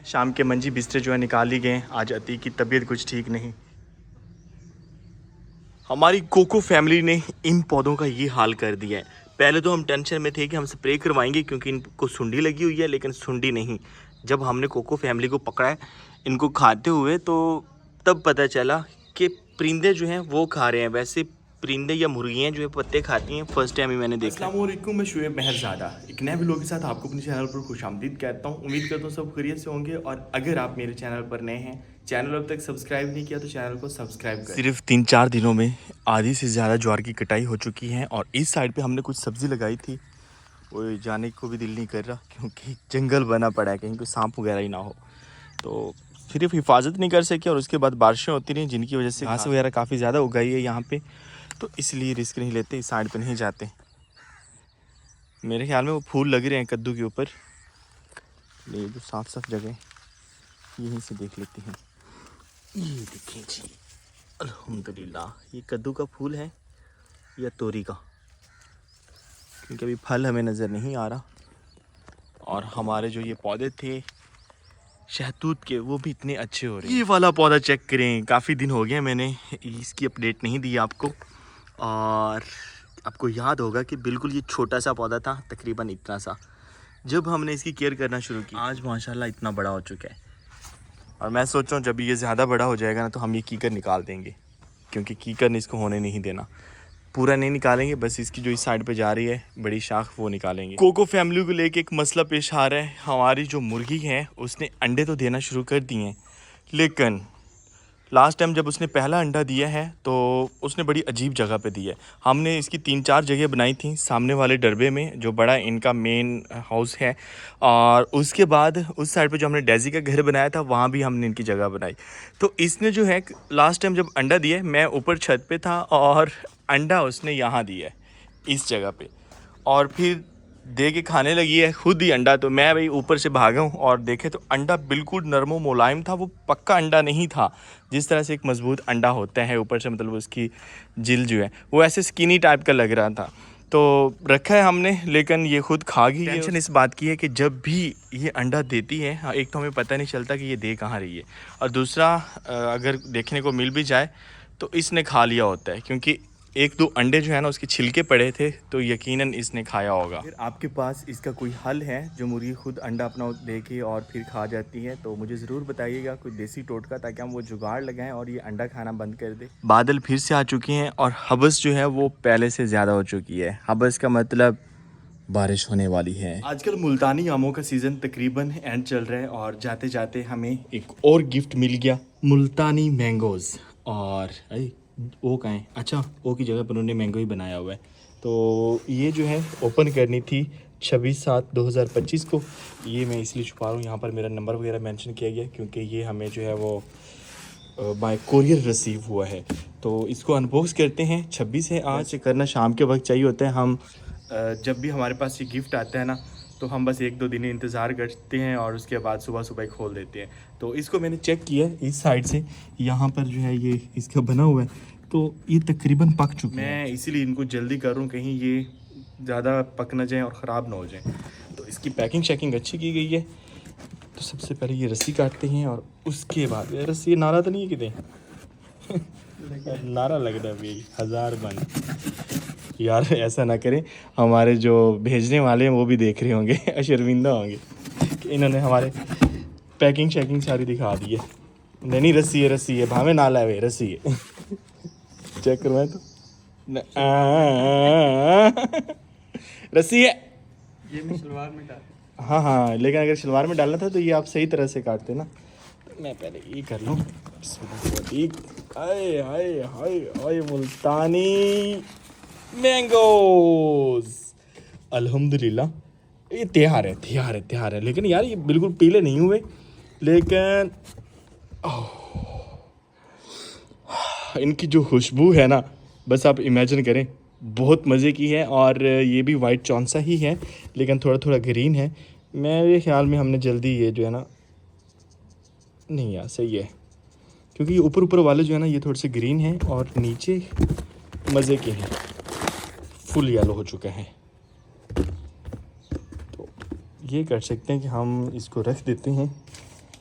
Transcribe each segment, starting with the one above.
शाम के मंजी बिस्तर जो है निकाल ही गए। आज अतीक की तबीयत कुछ ठीक नहीं। हमारी कोको फैमिली ने इन पौधों का ये हाल कर दिया है। पहले तो हम टेंशन में थे कि हम स्प्रे करवाएंगे क्योंकि इनको सुंडी लगी हुई है, लेकिन सुंडी नहीं। जब हमने कोको फैमिली को पकड़ा है इनको खाते हुए तो तब पता चला कि परिंदे जो हैं वो खा रहे हैं। वैसे परिंदे या मुर्गियाँ जो है पत्ते खाती हैं, फर्स्ट टाइम ही मैंने देखा। अस्सलाम वालेकुम, मैं शुएब मेहरज़ादा एक नए व्लॉग के साथ आपको अपने चैनल पर खुशामदीद कहता हूँ। उम्मीद करता हूँ सब खैरियत से होंगे। और अगर आप मेरे चैनल पर नए हैं, चैनल अब तक सब्सक्राइब नहीं किया तो चैनल को सब्सक्राइब करें। सिर्फ 3-4 दिनों में आधी से ज़्यादा ज्वार की कटाई हो चुकी है। और इस साइड पे हमने कुछ सब्ज़ी लगाई थी, वो जाने को भी दिल नहीं कर रहा क्योंकि जंगल बना पड़ा है, कहीं कोई सांप वगैरह ही ना हो। तो सिर्फ हिफाजत नहीं कर सके और उसके बाद बारिशें होती रहीं जिनकी वजह से घास वगैरह काफ़ी ज़्यादा उगाई है यहाँ पे, तो इसलिए रिस्क नहीं लेते, इस साइड पे नहीं जाते। मेरे ख्याल में वो फूल लग रहे हैं कद्दू के ऊपर। ये जो साफ साफ जगह यहीं से देख लेते हैं। ये देखें जी, अल्हम्दुलिल्लाह, ये कद्दू का फूल है या तोरी का, क्योंकि अभी फल हमें नज़र नहीं आ रहा। और हमारे जो ये पौधे थे शहतूत के, वो भी इतने अच्छे हो रहे हैं। ये वाला पौधा चेक करें, काफ़ी दिन हो गए मैंने इसकी अपडेट नहीं दी आपको। और आपको याद होगा कि बिल्कुल ये छोटा सा पौधा था, तकरीबन इतना सा। जब हमने इसकी केयर करना शुरू की, आज माशाल्लाह इतना बड़ा हो चुका है। और मैं सोच रहा हूँ जब ये ज़्यादा बड़ा हो जाएगा ना तो हम ये कीकर निकाल देंगे, क्योंकि कीकर ने इसको होने नहीं देना। पूरा नहीं निकालेंगे, बस इसकी जो इस साइड पे जा रही है बड़ी शाख वो निकालेंगे। कोको फैमिली को लेके एक मसला पेश आ रहा है। हमारी जो मुर्गी है उसने अंडे तो देना शुरू कर दिए हैं, लेकिन लास्ट टाइम जब उसने पहला अंडा दिया है तो उसने बड़ी अजीब जगह पे दिया है। हमने इसकी 3-4 जगह बनाई थी, सामने वाले डरबे में जो बड़ा इनका मेन हाउस है, और उसके बाद उस साइड पे जो हमने डेज़ी का घर बनाया था वहाँ भी हमने इनकी जगह बनाई। तो इसने जो है लास्ट टाइम जब अंडा दिया, मैं ऊपर छत पे था और अंडा उसने यहाँ दिया है इस जगह पे, और फिर दे के खाने लगी है खुद ही अंडा। तो मैं भाई ऊपर से भागा हूँ और देखे तो अंडा बिल्कुल नरम व मुलायम था, वो पक्का अंडा नहीं था जिस तरह से एक मजबूत अंडा होता है ऊपर से, मतलब उसकी जिल जो है वो ऐसे स्किनी टाइप का लग रहा था। तो रखा है हमने, लेकिन ये खुद खा गई। टेंशन इस बात की है कि जब भी ये अंडा देती है, एक तो हमें पता नहीं चलता कि ये दे कहाँ रही है, और दूसरा अगर देखने को मिल भी जाए तो इसने खा लिया होता है, क्योंकि 1-2 अंडे जो है ना उसके छिलके पड़े थे, तो यकीनन इसने खाया होगा। अगर आपके पास इसका कोई हल है जो मुर्गी खुद अंडा अपना दे के और फिर खा जाती है तो मुझे ज़रूर बताइएगा, कोई देसी टोटका, ताकि हम वो जुगाड़ लगाएं और ये अंडा खाना बंद कर दे। बादल फिर से आ चुके हैं और हबस जो है वो पहले से ज़्यादा हो चुकी है। हबस का मतलब बारिश होने वाली है। आजकल मुल्तानी आमों का सीज़न तकरीबन एंड चल रहा है और जाते जाते हमें एक और गिफ्ट मिल गया, मुल्तानी मैंगोज़। और वो कहाँ है? अच्छा, वो की जगह पर उन्होंने मैंगो ही बनाया हुआ है। तो ये जो है ओपन करनी थी 26/7/2025 को। ये मैं इसलिए छुपा रहा हूँ, यहाँ पर मेरा नंबर वगैरह मेंशन किया गया क्योंकि ये हमें जो है वो बाय कोरियर रिसीव हुआ है। तो इसको अनबॉक्स करते हैं। 26 है आज, करना शाम के वक्त चाहिए होता है। हम जब भी हमारे पास ये गिफ्ट आता है ना तो हम बस 1-2 दिन इंतज़ार करते हैं और उसके बाद सुबह सुबह ही खोल देते हैं। तो इसको मैंने चेक किया इस साइड से, यहाँ पर जो है ये इसका बना हुआ है, तो ये तकरीबन पक चुके हैं। मैं इसीलिए इनको जल्दी कर रहा हूँ, कहीं ये ज़्यादा पक ना जाएँ और ख़राब ना हो जाएँ। तो इसकी पैकिंग शैकिंग अच्छी की गई है। तो सबसे पहले ये रस्सी काटते हैं और उसके बाद रस्सी, नारा तो नहीं है कितने नारा लग रहा है भाई, 1000 बन। यार ऐसा ना करें, हमारे जो भेजने वाले हैं वो भी देख रहे होंगे, शर्मिंदा होंगे कि इन्होंने हमारे पैकिंग शैकिंग सारी दिखा दी है। नहीं रस्सी है भावे ना लाए, रस्सी है। चेक करवाएं तो रस्सी है ये, मैं शलवार में डाल। हाँ, लेकिन अगर शलवार में डालना था तो ये आप सही तरह से काटते ना। तो मैं पहले ये कर लूँ। हाय हाय हाय हाय, मुल्तानी मैंगोज, अल्हम्दुलिल्लाह। ये तैयार है, लेकिन यार ये बिल्कुल पीले नहीं हुए, लेकिन इनकी जो खुशबू है ना, बस आप इमेजिन करें, बहुत मज़े की है। और ये भी वाइट चौंसा ही है, लेकिन थोड़ा थोड़ा ग्रीन है। मेरे ख्याल में हमने जल्दी ये जो है ना, नहीं यार सही है, क्योंकि ये ऊपर वाले जो है ना ये थोड़े से ग्रीन हैं और नीचे मज़े के हैं, फुल येलो हो चुका है। तो ये कर सकते हैं कि हम इसको रख देते हैं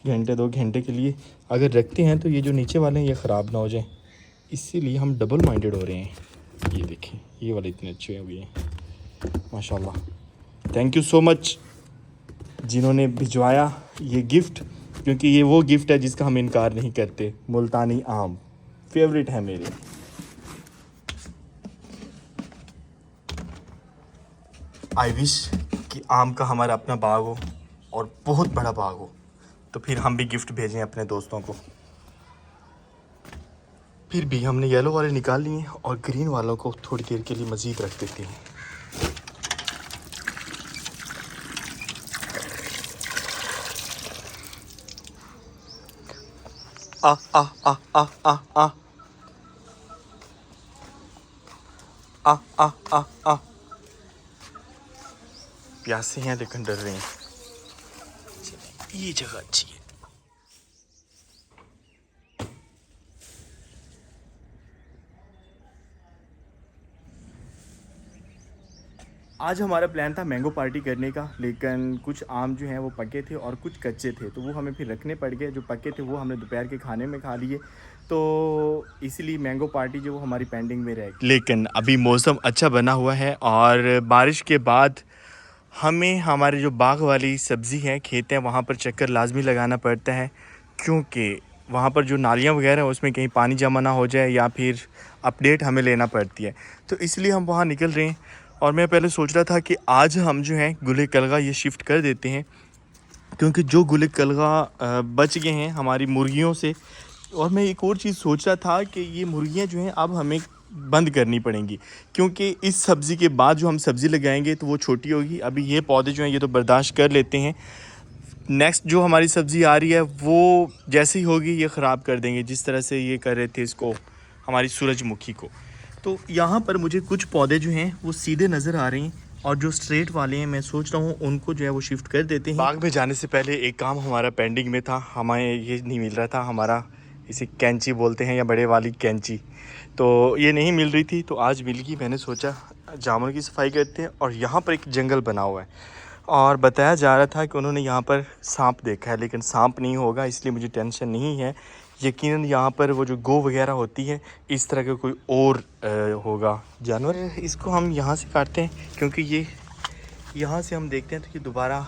घंटे 2 घंटे के लिए अगर रखते हैं तो ये जो नीचे वाले हैं ये ख़राब ना हो जाएं, इसीलिए हम डबल माइंडेड हो रहे हैं। ये देखें, ये वाले इतने अच्छे हो गए हैं माशाल्लाह। थैंक यू सो मच जिन्होंने भिजवाया ये गिफ्ट, क्योंकि ये वो गिफ्ट है जिसका हम इनकार नहीं करते। मुल्तानी आम फेवरेट है मेरे। आई विश कि आम का हमारा अपना बाग हो और बहुत बड़ा बाग हो, तो फिर हम भी गिफ्ट भेजें अपने दोस्तों को। फिर भी हमने येलो वाले निकाल लिए और ग्रीन वालों को थोड़ी देर के लिए मज़ीद रख देते हैं। आ आ आ आ आ आ आ आ आ आ प्यासे हैं लेकिन डर रहे हैं। ये जगह अच्छी है। आज हमारा प्लान था मैंगो पार्टी करने का, लेकिन कुछ आम जो हैं वो पके थे और कुछ कच्चे थे, तो वो हमें फिर रखने पड़ गए। जो पके थे वो हमने दोपहर के खाने में खा लिए, तो इसलिए मैंगो पार्टी जो वो हमारी पेंडिंग में रह गई। लेकिन अभी मौसम अच्छा बना हुआ है और बारिश के बाद हमें हमारे जो बाग वाली सब्ज़ी है, खेत हैं, वहाँ पर चक्कर लाजमी लगाना पड़ता है, क्योंकि वहाँ पर जो नालियाँ वगैरह हैं उसमें कहीं पानी जमा ना हो जाए या फिर अपडेट हमें लेना पड़ती है। तो इसलिए हम वहाँ निकल रहे हैं। और मैं पहले सोच रहा था कि आज हम जो है गुले कलगा ये शिफ्ट कर देते हैं, क्योंकि जो गुले कलगा बच गए हैं हमारी मुर्गियों से। और मैं एक और चीज़ सोच रहा था कि ये मुर्गियाँ जो हैं अब हमें बंद करनी पड़ेंगी, क्योंकि इस सब्ज़ी के बाद जो हम सब्ज़ी लगाएंगे तो वो छोटी होगी। अभी ये पौधे जो हैं ये तो बर्दाश्त कर लेते हैं, नेक्स्ट जो हमारी सब्ज़ी आ रही है वो जैसे ही होगी ये ख़राब कर देंगे, जिस तरह से ये कर रहे थे इसको, हमारी सूरजमुखी को। तो यहाँ पर मुझे कुछ पौधे जो हैं वो सीधे नज़र आ रहे हैं, और जो स्ट्रेट वाले हैं मैं सोच रहा हूँ उनको जो है वो शिफ्ट कर देते हैं। बाग में जाने से पहले एक काम हमारा पेंडिंग में था, हमें ये नहीं मिल रहा था, हमारा इसे कैंची बोलते हैं या बड़े वाली कैंची, तो ये नहीं मिल रही थी, तो आज मिल गई। मैंने सोचा जामुन की सफाई करते हैं। और यहाँ पर एक जंगल बना हुआ है और बताया जा रहा था कि उन्होंने यहाँ पर सांप देखा है, लेकिन सांप नहीं होगा, इसलिए मुझे टेंशन नहीं है। यकीनन यहाँ पर वो जो गौ वगैरह होती है इस तरह का कोई और होगा जानवर। इसको हम यहाँ से काटते हैं, क्योंकि ये यहाँ से हम देखते हैं तो कि दोबारा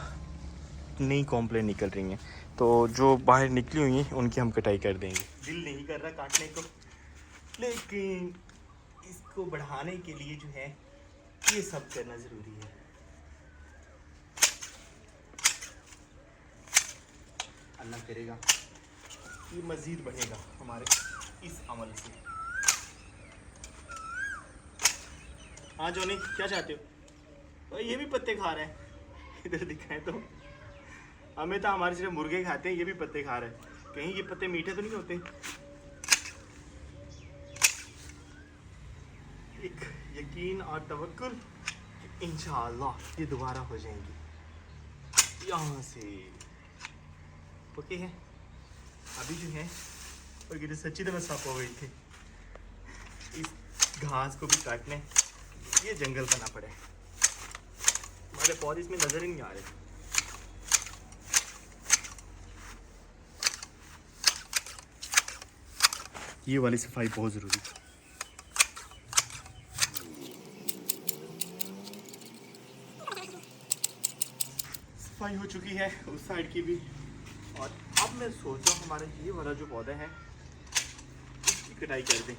नई कॉम्प्लेन निकल रही हैं, तो जो बाहर निकली हुई हैं उनकी हम कटाई कर देंगे। दिल नहीं कर रहा काटने को, लेकिन इसको बढ़ाने के लिए जो है ये सब करना ज़रूरी है। अल्लाह करेगा ये मज़ीद बढ़ेगा हमारे इस अमल से। हाँ जोनी, क्या चाहते हो? ये भी पत्ते खा रहे हैं, इधर दिखाएं तो। हमें तो हमारे सिर्फ मुर्गे खाते हैं, ये भी पत्ते खा रहे हैं। कहीं ये पत्ते मीठे तो नहीं होते? एक यकीन और तवक्कुल, इंशाअल्लाह ये दोबारा हो जाएंगी। यहाँ से ओके है। अभी जो है और ये सच्ची तो मैं साफ हो गई थी, इस घास को भी काटने ये जंगल बना पड़े। हमारे पौधे इसमें नज़र ही नहीं आ रहे। ये वाली सफाई बहुत ज़रूरी है। सफाई हो चुकी है उस साइड की भी, और अब मैं सोच रहा हूँ हमारा ये वाला जो पौधा है इसकी कटाई कर दें।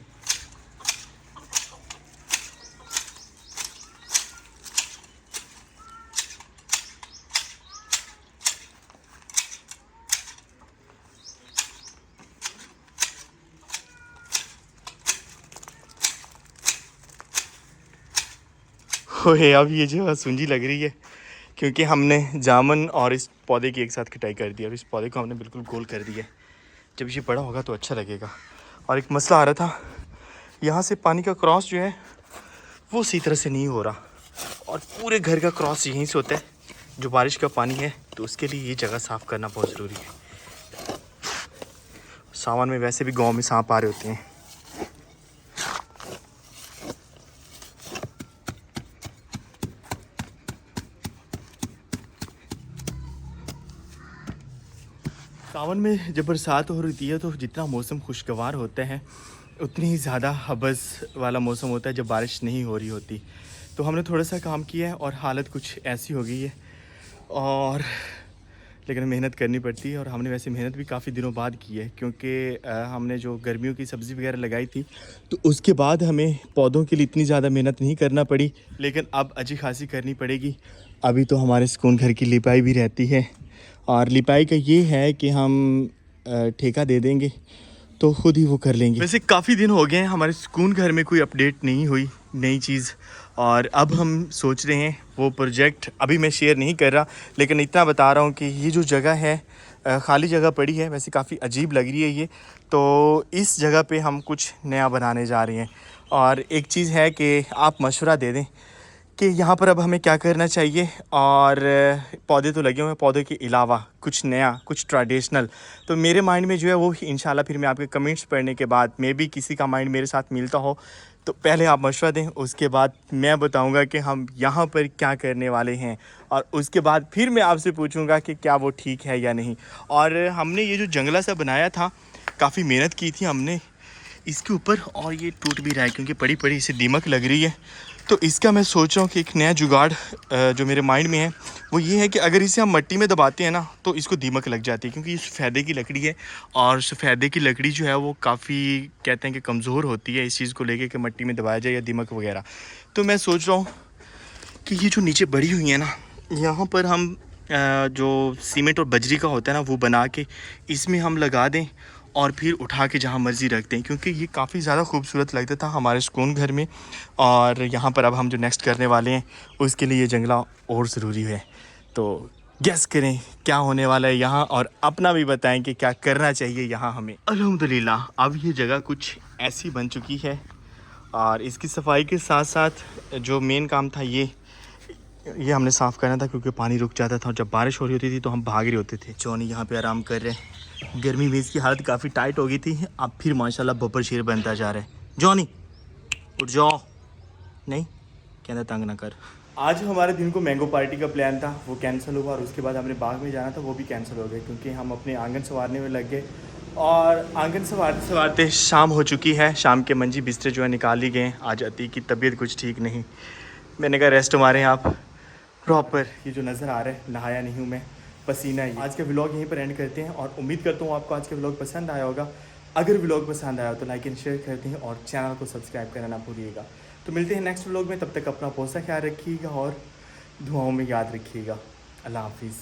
ओए अब ये जो सूंजी लग रही है, क्योंकि हमने जामुन और इस पौधे की एक साथ कटाई कर दी और इस पौधे को हमने बिल्कुल गोल कर दिया है। जब ये बड़ा होगा तो अच्छा लगेगा। और एक मसला आ रहा था, यहाँ से पानी का क्रॉस जो है वो सही तरह से नहीं हो रहा, और पूरे घर का क्रॉस यहीं से होता है जो बारिश का पानी है, तो उसके लिए ये जगह साफ़ करना बहुत ज़रूरी है। सावन में वैसे भी गाँव में सांप आ रहे होते हैं। सावन में जब बरसात हो रही है तो जितना मौसम खुशगवार होता है उतनी ही ज़्यादा हबस वाला मौसम होता है जब बारिश नहीं हो रही होती। तो हमने थोड़ा सा काम किया है और हालत कुछ ऐसी हो गई है, और लेकिन मेहनत करनी पड़ती है। और हमने वैसे मेहनत भी काफ़ी दिनों बाद की है, क्योंकि हमने जो गर्मियों की सब्ज़ी वगैरह लगाई थी तो उसके बाद हमें पौधों के लिए इतनी ज़्यादा मेहनत नहीं करना पड़ी, लेकिन अब अच्छी खासी करनी पड़ेगी। अभी तो हमारे सुकून घर की लिपाई भी रहती है, और लिपाई का ये है कि हम ठेका दे देंगे तो खुद ही वो कर लेंगे। वैसे काफ़ी दिन हो गए हैं हमारे सुकून घर में कोई अपडेट नहीं हुई नई चीज़, और अब हम सोच रहे हैं वो प्रोजेक्ट अभी मैं शेयर नहीं कर रहा, लेकिन इतना बता रहा हूँ कि ये जो जगह है खाली जगह पड़ी है, वैसे काफ़ी अजीब लग रही है ये, तो इस जगह पे हम कुछ नया बनाने जा रहे हैं। और एक चीज़ है कि आप मशवरा दे दें कि यहाँ पर अब हमें क्या करना चाहिए। और पौधे तो लगे हुए हैं, पौधे के अलावा कुछ नया, कुछ ट्रेडिशनल, तो मेरे माइंड में जो है वो इंशाल्लाह फिर मैं आपके कमेंट्स पढ़ने के बाद मे भी किसी का माइंड मेरे साथ मिलता हो तो पहले आप मशवरा दें, उसके बाद मैं बताऊंगा कि हम यहाँ पर क्या करने वाले हैं, और उसके बाद फिर मैं आपसे पूछूंगा कि क्या वो ठीक है या नहीं। और हमने ये जो जंगला सा बनाया था, काफ़ी मेहनत की थी हमने इसके ऊपर, और ये टूट भी रहा है क्योंकि पड़ी पड़ी इसे दीमक लग रही है। तो इसका मैं सोच रहा हूँ कि एक नया जुगाड़ जो मेरे माइंड में है वो ये है कि अगर इसे हम मिट्टी में दबाते हैं ना तो इसको दीमक लग जाती है, क्योंकि ये सफ़ेदे की लकड़ी है, और सफ़ेदे की लकड़ी जो है वो काफ़ी कहते हैं कि कमज़ोर होती है इस चीज़ को लेके कि मिट्टी में दबाया जाए या दीमक वगैरह। तो मैं सोच रहा हूँ कि ये जो नीचे बड़ी हुई है ना, यहाँ पर हम जो सीमेंट और बजरी का होता है ना वो बना के इसमें हम लगा दें और फिर उठा के जहाँ मर्ज़ी रख दें, क्योंकि ये काफ़ी ज़्यादा खूबसूरत लगता था हमारे सुकून घर में। और यहाँ पर अब हम जो नेक्स्ट करने वाले हैं उसके लिए ये जंगला और ज़रूरी है। तो गेस करें क्या होने वाला है यहाँ, और अपना भी बताएं कि क्या करना चाहिए यहाँ हमें। अल्हम्दुलिल्लाह अब ये जगह कुछ ऐसी बन चुकी है, और इसकी सफाई के साथ साथ जो मेन काम था ये हमने साफ़ करना था, क्योंकि पानी रुक जाता था और जब बारिश हो रही होती थी तो हम भाग रहे होते थे। जॉनी यहाँ पे आराम कर रहे हैं, गर्मी में इसकी हालत काफ़ी टाइट हो गई थी, अब फिर माशाल्लाह बब्बर शेर बनता जा रहा है। जॉनी उठ जाओ, नहीं कहना तंग ना कर। आज हमारे दिन को मैंगो पार्टी का प्लान था, वो कैंसिल हुआ, और उसके बाद हमने बाग में जाना था वो भी कैंसिल हो गया, क्योंकि हम अपने आंगन संवारने में लग गए। और आंगन संवारते संवारते शाम हो चुकी है, शाम के मंजी बिस्तर जो है निकाल ही गए। आज अतीक की तबीयत कुछ ठीक नहीं, मैंने कहा रेस्ट मारें आप प्रॉपर। ये जो नज़र आ रहा है नहाया नहीं हूँ मैं, पसीना ही। आज का व्लॉग यहीं पर एंड करते हैं, और उम्मीद करता हूँ आपको आज का व्लॉग पसंद आया होगा। अगर व्लॉग पसंद आया तो लाइक एंड शेयर करते हैं, और चैनल को सब्सक्राइब करना ना भूलिएगा। तो मिलते हैं नेक्स्ट व्लॉग में, तब तक अपना बहुत सा ख्याल रखिएगा और दुआओं में याद रखिएगा। अल्लाह हाफिज़।